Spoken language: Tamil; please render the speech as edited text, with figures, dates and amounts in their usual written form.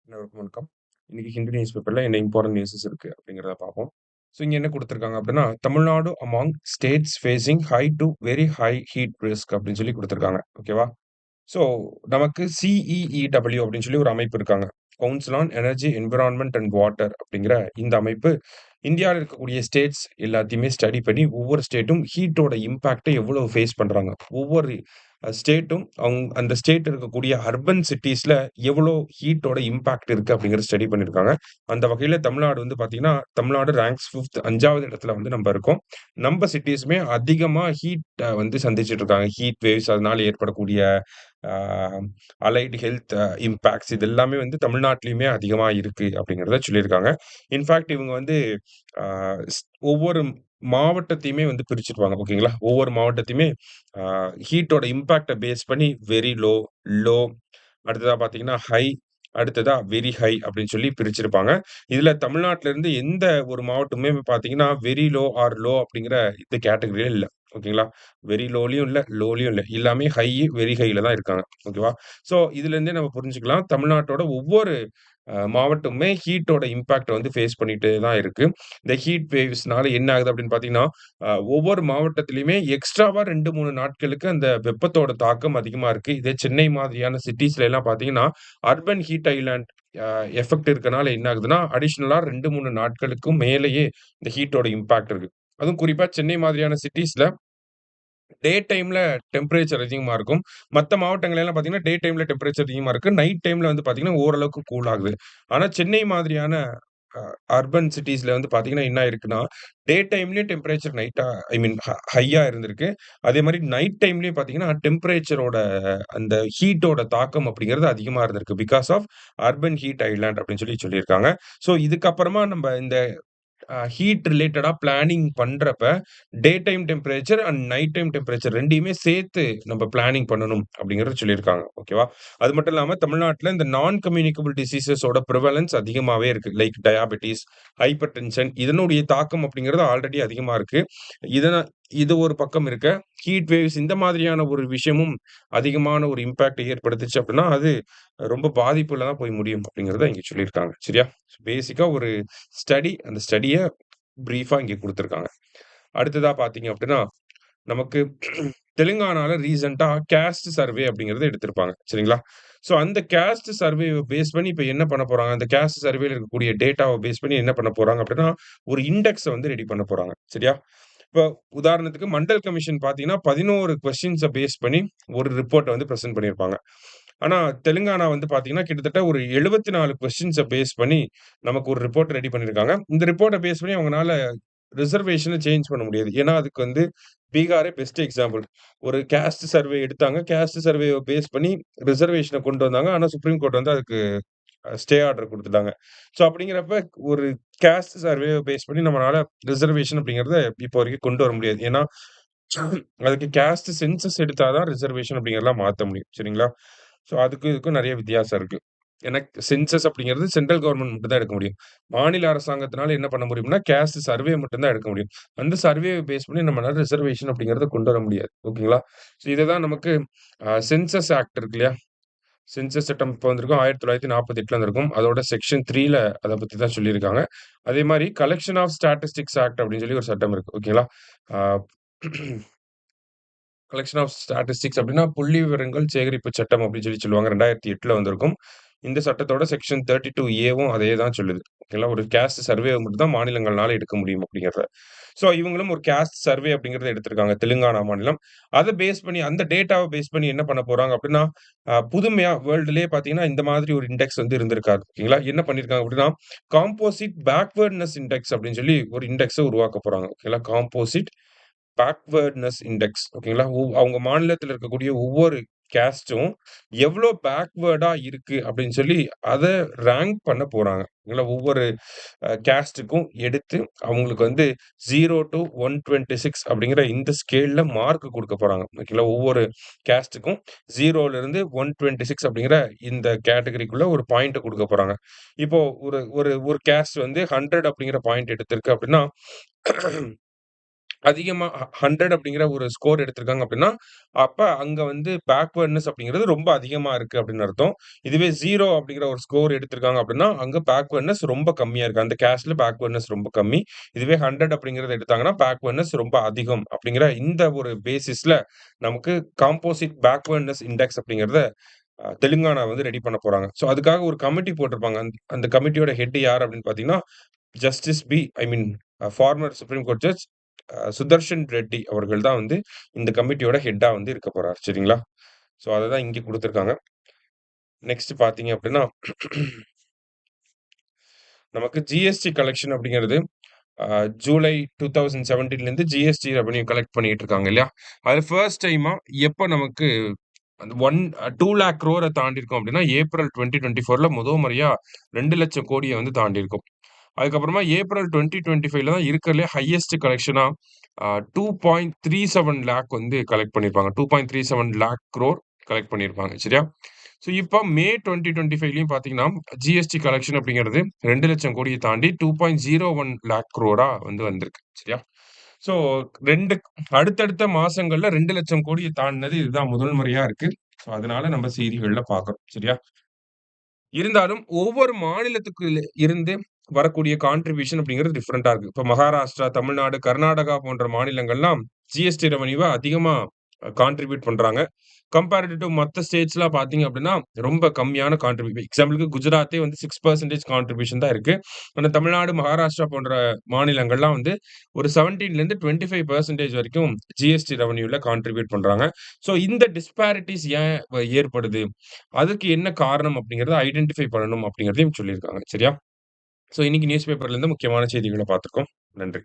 அனைவருக்கும் வணக்கம். இன்னைக்கு ஹிந்து நியூஸ் பேப்பர்ல என்ன இம்பார்ட்டன்ட் நியூஸஸ் இருக்கு அப்படிங்கிறத பார்ப்போம். ஸோ இங்க என்ன குடுத்திருக்காங்க அப்படின்னா, Tamil Nadu among states facing high to very high heat risk அப்படின்னு சொல்லி குடுத்திருக்காங்க. ஓகேவா? ஸோ நமக்கு CEEW அப்படின்னு சொல்லி ஒரு அமைப்பு இருக்காங்க. Council on energy, environment and water அப்படிங்கிற இந்த அமைப்பு இந்தியால இருக்கக்கூடிய ஸ்டேட்ஸ் எல்லாத்தையுமே ஸ்டடி பண்ணி ஒவ்வொரு ஸ்டேட்டும் ஹீட்டோட இம்பாக்ட்ட எவ்வளவு ஃபேஸ் பண்றாங்க. ஒவ்வொரு ஸ்டேட்டும் அந்த ஸ்டேட் இருக்கக்கூடிய அர்பன் சிட்டீஸ்ல எவ்வளோ ஹீட்டோட இம்பாக்ட் இருக்கு அப்படிங்கிறத ஸ்டடி பண்ணியிருக்காங்க. அந்த வகையில தமிழ்நாடு வந்து பார்த்தீங்கன்னா, தமிழ்நாடு ரேங்க்ஸ் 5வது இடத்துல வந்து நம்ப இருக்கோம். நம்ப சிட்டீஸுமே அதிகமா ஹீட்ட வந்து சந்திச்சுட்டு இருக்காங்க. ஹீட் வேவ்ஸ் அதனால ஏற்படக்கூடிய ஆ அலைட் ஹெல்த் இம்பேக்ட்ஸ் இது எல்லாமே வந்து தமிழ்நாட்டிலயுமே அதிகமா இருக்கு அப்படிங்கிறத சொல்லியிருக்காங்க. இன்ஃபாக்ட் இவங்க வந்து ஆ ஸ் ஒவ்வொரு மாவட்டத்தையுமே வந்து பிரிச்சுருவாங்க. ஓகேங்களா? ஒவ்வொரு மாவட்டத்தையுமே ஆ ஹீட்டோட இம்பாக்ட்ட பேஸ் பண்ணி வெரி லோ, லோ அடுத்ததா பார்த்தீங்கன்னா, ஹை அடுத்ததா வெரி ஹை அப்படின்னு சொல்லி பிரிச்சிருப்பாங்க. இதுல தமிழ்நாட்டுல இருந்து எந்த ஒரு மாவட்டமுமே பார்த்தீங்கன்னா, வெரி லோ ஆர் லோ அப்படிங்கிற இந்த கேட்டகரியில இல்ல. ஓகேங்களா? வெரி லோலயும் இல்ல, லோலயும் இல்ல. எல்லாமே ஹை, வெரி ஹைல தான் இருக்காங்க. ஓகேவா? ஸோ இதுலருந்தே நம்ம புரிஞ்சுக்கலாம். தமிழ்நாட்டோட ஒவ்வொரு மாவட்டமுமே ஹீட்டோட இம்பாக்ட்ட வந்து ஃபேஸ் பண்ணிட்டே தான் இருக்கு. இந்த ஹீட் வேவ்ஸ்னால என்ன ஆகுது அப்படின்னு பார்த்தீங்கன்னா, ஒவ்வொரு மாவட்டத்திலயுமே எக்ஸ்ட்ராவா 2, 3 நாட்களுக்கு அந்த வெப்பத்தோட தாக்கம் அதிகமா இருக்கு. இதே சென்னை மாதிரியான சிட்டீஸ்ல எல்லாம் பார்த்தீங்கன்னா, அர்பன் ஹீட் ஐலேண்ட் அ எஃபெக்ட் இருக்கனால என்ன ஆகுதுன்னா, அடிஷனலா 2, 3 நாட்களுக்கும் மேலேயே இந்த ஹீட்டோட இம்பாக்ட் இருக்கு. அதுவும் குறிப்பா சென்னை மாதிரியான சிட்டீஸ்ல டே டைம்ல டெம்பரேச்சர் அதிகமா இருக்கும். மத்த மாவட்டங்கள் எல்லாம் பார்த்தீங்கன்னா, டே டைம்ல டெம்பரேச்சர் அதிகமா இருக்கு. நைட் டைம்ல வந்து பார்த்தீங்கன்னா, ஓரளவுக்கு கூல் ஆகுது. ஆனா, சென்னை மாதிரியான அ அர்பன் சிட்டீஸ்ல வந்து பார்த்தீங்கன்னா, என்ன ஆயிருக்குன்னா, டே டைம்லயும் டெம்பரேச்சர் நைட்டா ஐ மீன் ஹையா இருந்திருக்கு. அதேமாரி நைட் டைம்லயும் பார்த்தீங்கன்னா, டெம்பரேச்சரோட அந்த ஹீட்டோட தாக்கம் அப்படிங்கிறது அதிகமா இருந்திருக்கு. Because of urban heat island அப்படின்னு சொல்லி சொல்லியிருக்காங்க. ஸோ, இதுக்கப்புறமா நம்ப இந்த ஹீட் ரிலேட்டடா பிளானிங் பண்றப்ப, day time temperature and night time temperature 2யுமே சேர்த்து நம்ம பிளானிங் பண்ணணும் அப்படிங்கிறத சொல்லியிருக்காங்க. ஓகேவா? அது மட்டும் இல்லாம தமிழ்நாட்டுல இந்த நான் கம்யூனிகபிள் டிசீஸஸோட பிரெவலன்ஸ் அதிகமாவே இருக்கு. லைக் டயாபிட்டிஸ், ஹைப்பர் டென்ஷன் இதனுடைய தாக்கம் அப்படிங்கிறது ஆல்ரெடி அதிகமா இருக்கு. இதன இது ஒரு பக்கம் இருக்க, ஹீட் வேவ்ஸ் இந்த மாதிரியான ஒரு விஷயமும் அதிகமான ஒரு இம்பாக்ட் ஏற்படுத்துச்சு அப்படின்னா, அது ரொம்ப பாதிப்புல தான் போய் முடியும் அப்படிங்கிறத இங்க சொல்லியிருக்காங்க. சரியா? பேசிக்கா ஒரு ஸ்டடி, அந்த ஸ்டடிய பிரீஃபா இங்க குடுத்திருக்காங்க. அடுத்ததா பார்த்தீங்க அப்டின்னா, நமக்கு தெலுங்கானால ரீசென்ட்டா கேஸ்ட் சர்வே அப்படிங்கிறத எடுத்திருப்பாங்க. சரிங்களா? ஸோ அந்த கேஸ்ட் சர்வேவ பேஸ் பண்ணி இப்ப என்ன பண்ண போறாங்க, அந்த கேஸ்ட் சர்வேல இருக்கக்கூடிய டேட்டாவ பேஸ் பண்ணி என்ன பண்ண போறாங்க அப்டின்னா, ஒரு இண்டெக்ஸ வந்து ரெடி பண்ண போறாங்க. சரியா? இப்ப உதாரணத்துக்கு மண்டல் கமிஷன் பார்த்தீங்கன்னா, 11 கொஸ்டின்ஸ பேஸ் பண்ணி ஒரு ரிப்போர்ட்ட வந்து பிரசன்ட் பண்ணியிருப்பாங்க. ஆனா, தெலுங்கானா வந்து பார்த்தீங்கன்னா, கிட்டத்தட்ட ஒரு 74 கொஸ்டின்ஸ பேஸ் பண்ணி நமக்கு ஒரு ரிப்போர்ட் ரெடி பண்ணியிருக்காங்க. இந்த ரிப்போர்ட்ட பேஸ் பண்ணி அவங்கனால ரிசர்வேஷன சேஞ்ச் பண்ண முடியாது. ஏன்னா, அதுக்கு வந்து பீகாரே பெஸ்ட் எக்ஸாம்பிள். ஒரு கேஸ்ட் சர்வே எடுத்தாங்க. கேஸ்ட் சர்வேவ பேஸ் பண்ணி ரிசர்வேஷன கொண்டு வந்தாங்க. ஆனா, சுப்ரீம் கோர்ட் வந்து அதுக்கு ஸ்டே ஆர்டர் குடுத்துட்டாங்க. ஸோ அப்படிங்கிறப்ப ஒரு கேஸ்ட் சர்வேவ பேஸ் பண்ணி நம்மளால ரிசர்வேஷன் அப்படிங்கிறத இப்போ வரைக்கும் கொண்டு வர முடியாது. ஏன்னா, அதுக்கு கேஸ்ட் சென்சஸ் எடுத்தா தான் ரிசர்வேஷன் அப்படிங்கிறதெல்லாம் மாத்த முடியும். சரிங்களா? ஸோ அதுக்கும் இதுக்கும் நெறைய வித்தியாசம் இருக்கு. ஏன்னா சென்சஸ் அப்படிங்கிறது சென்ட்ரல் கவர்ன்மென்ட் மட்டும் தான் எடுக்க முடியும். மாநில அரசாங்கத்தினால என்ன பண்ண முடியும்னா, கேஸ்ட் சர்வே மட்டும் தான் எடுக்க முடியும். அந்த சர்வேவ பேஸ் பண்ணி நம்மளால ரிசர்வேஷன் அப்படிங்கிறத கொண்டு வர முடியாது. ஓகேங்களா? ஸோ இதுதான் நமக்கு சென்சஸ் ஆக்ட் இருக்கு இல்லையா? சென்சஸ் சட்டம் இப்ப வந்திருக்கும். 1948ல வந்திருக்கும். அதோட செக்ஷன் 3ல அத பத்தி தான் சொல்லியிருக்காங்க. அதே மாரி கலெக்ஷன் ஆஃப் ஸ்டாட்டிஸ்டிக்ஸ் ஆக்ட் அப்படின்னு சொல்லி ஒரு சட்டம் இருக்கு. ஓகேங்களா? ஆ கலெக்ஷன் ஆஃப் ஸ்டாட்டிஸ்டிக்ஸ் அப்படின்னா, புள்ளி விவரங்கள் சேகரிப்பு சட்டம் அப்படின்னு சொல்லி சொல்லுவாங்க. 2008ல வந்திருக்கும். இந்த சட்டத்தோட செக்ஷன் 32 ஏவும் அதே தான் சொல்லுது. ஓகேங்களா? ஒரு கேஸ்ட் சர்வே மட்டும் தான் மாநிலங்கள்னால எடுக்க முடியும் அப்படிங்கிறத. ஸோ இவங்களும் ஒரு கேஸ்ட் சர்வே அப்படிங்கிறத எடுத்திருக்காங்க. தெலுங்கானா மாநிலம். அத பேஸ் பண்ணி அந்த டேட்டாவ பேஸ் பண்ணி என்ன பண்ண போறாங்க அப்படின்னா, புதுமையா வேர்ல்டுலயே பார்த்தீங்கன்னா, இந்த மாதிரி ஒரு இண்டெக்ஸ் வந்து இருந்திருக்காது. ஓகேங்களா? என்ன பண்ணியிருக்காங்க அப்படின்னா, காம்போசிட் பேக்வேர்ட்னஸ் இண்டெக்ஸ் அப்படின்னு சொல்லி ஒரு இண்டெக்ஸ உருவாக்க போறாங்க. ஓகேங்களா? காம்போசிட் பேக்வேர்ட்னஸ் இண்டெக்ஸ் ஓகேங்களா? அவங்க மாநிலத்தில இருக்கக்கூடிய ஒவ்வொரு கேஸ்ட்டும் எவ்ளோ பேக்வேர்டா இருக்கு அப்படின்னு சொல்லி அத ரேங்க் பண்ண போறாங்க. ஓகேங்களா? ஒவ்வொரு கேஸ்ட்டுக்கும் எடுத்து அவங்களுக்கு வந்து 0 டூ 126 அப்படிங்கிற இந்த ஸ்கேல்ல மார்க் குடுக்க போறாங்க. ஓகேங்களா? ஒவ்வொரு கேஸ்ட்டுக்கும் 0லிருந்து 126 அப்படிங்கிற இந்த கேட்டகரிக்குள்ள ஒரு பாயிண்ட்ட குடுக்க போறாங்க. இப்போ ஒரு ஒரு ஒரு கேஸ்ட் வந்து 100 அப்படிங்கிற பாயிண்ட் எடுத்திருக்கு அப்படின்னா அதிகமா 100 அப்படிங்கிற ஒரு ஸ்கோர் எடுத்திருக்காங்க அப்படின்னா, அப்ப அங்க வந்து பேக்வர்ட்னஸ் அப்படிங்கிறது ரொம்ப அதிகமா இருக்கு அப்படின்னு அர்த்தம். இதுவே 0 அப்படிங்கிற ஒரு ஸ்கோர் எடுத்திருக்காங்க அப்படின்னா, அங்க பேக்வர்ட்னஸ் ரொம்ப கம்மியா இருக்கு. அந்த கேஸ்ட்ல பேக்வர்ட்னஸ் ரொம்ப கம்மி. இதுவே 100 அப்படிங்கிறத எடுத்தாங்கன்னா, பேக்வர்ட்னஸ் ரொம்ப அதிகம் அப்படிங்கிற இந்த ஒரு பேசிஸ்ல நமக்கு காம்போசிட் பேக்வர்ட்னஸ் இண்டெக்ஸ் அப்படிங்கிறத தெலுங்கானா வந்து ரெடி பண்ண போறாங்க. ஸோ அதுக்காக ஒரு கமிட்டி போட்டிருப்பாங்க. அந்த கமிட்டியோட ஹெட் யார் அப்படின்னு பார்த்தீங்கன்னா, justice B I mean former supreme court judge Sudershan Reddy அவர்கள் தான் வந்து இந்த கமிட்டியோட ஹெட்டா வந்து இருக்க போறார். சரிங்களா? ஸோ அததான் இங்க குடுத்திருக்காங்க. நெக்ஸ்ட் பார்த்தீங்க அப்படின்னா, நமக்கு ஜிஎஸ்டி கலெக்ஷன் அப்படிங்கிறது அ ஜூலை 2017லேருந்து ஜிஎஸ்டி ரெவென்யூ கலெக்ட் பண்ணிட்டு இருக்காங்க இல்லையா? அது ஃபர்ஸ்ட் டைமா எப்ப நமக்கு அந்த 2,00,000 crore தாண்டியிருக்கோம் அப்படின்னா, ஏப்ரல் 2024ல முறையா 2,00,000 கோடிய வந்து தாண்டியிருக்கும். அதுக்கப்புறமா ஏப்ரல் 2025ல தான் இருக்கிறதுலயே ஹையஸ்ட் கலெக்ஷனா 2.37 லேக் வந்து கலெக்ட் பண்ணியிருப்பாங்க. 2.37 லேக் குரோர் கலெக்ட் பண்ணியிருப்பாங்க. சரியா? ஸோ இப்ப மே 2025லயும் பார்த்தீங்கன்னா, ஜிஎஸ்டி கலெக்ஷன் அப்படிங்கிறது 2,00,000 கோடிய தாண்டி 2.01 லேக் குரோரா வந்து வந்திருக்கு. சரியா? ஸோ 2 அடுத்தடுத்த மாசங்கள்ல 2,00,000 கோடிய தாண்டுனது இதுதான் முதல் முறையா இருக்கு. ஸோ அதனால நம்ம செய்திகள்ல பார்க்கிறோம். சரியா? இருந்தாலும் ஒவ்வொரு மாநிலத்துக்கு இருந்து வரக்கூடிய கான்ட்ரிபியூஷன் அப்படிங்கிறது டிஃபரெண்ட்டா இருக்கு. இப்ப மகாராஷ்டிரா, தமிழ்நாடு, கர்நாடகா போன்ற மாநிலங்கள்லாம் ஜிஎஸ்டி ரெவென்யூவ அதிகமா கான்ட்ரிபியூட் பண்றாங்க. கம்பேரிட்டிவ் டூ மத்த ஸ்டேட்ஸ்லாம் பார்த்தீங்க அப்படின்னா, ரொம்ப கம்மியான எக்ஸாம்பிளுக்கு குஜராத்தே வந்து 6% கான்ட்ரிபியூஷன் தான் இருக்கு. ஆனா தமிழ்நாடு, மகாராஷ்டிரா போன்ற மாநிலங்கள்லாம் வந்து ஒரு 17லேருந்து 25% வரைக்கும் ஜிஎஸ்டி ரெவென்யூல கான்ட்ரிபியூட் பண்றாங்க. ஸோ இந்த டிஸ்பாரிட்டீஸ் ஏன் ஏற்படுது? அதுக்கு என்ன காரணம் அப்படிங்கிறத ஐடென்டிஃபை பண்ணணும் அப்படிங்கிறதையும் சொல்லியிருக்காங்க. சரியா? ஸோ இன்னைக்கு நியூஸ் பேப்பர்ல இருந்து முக்கியமான செய்திகள பார்த்துருக்கோம். நன்றி.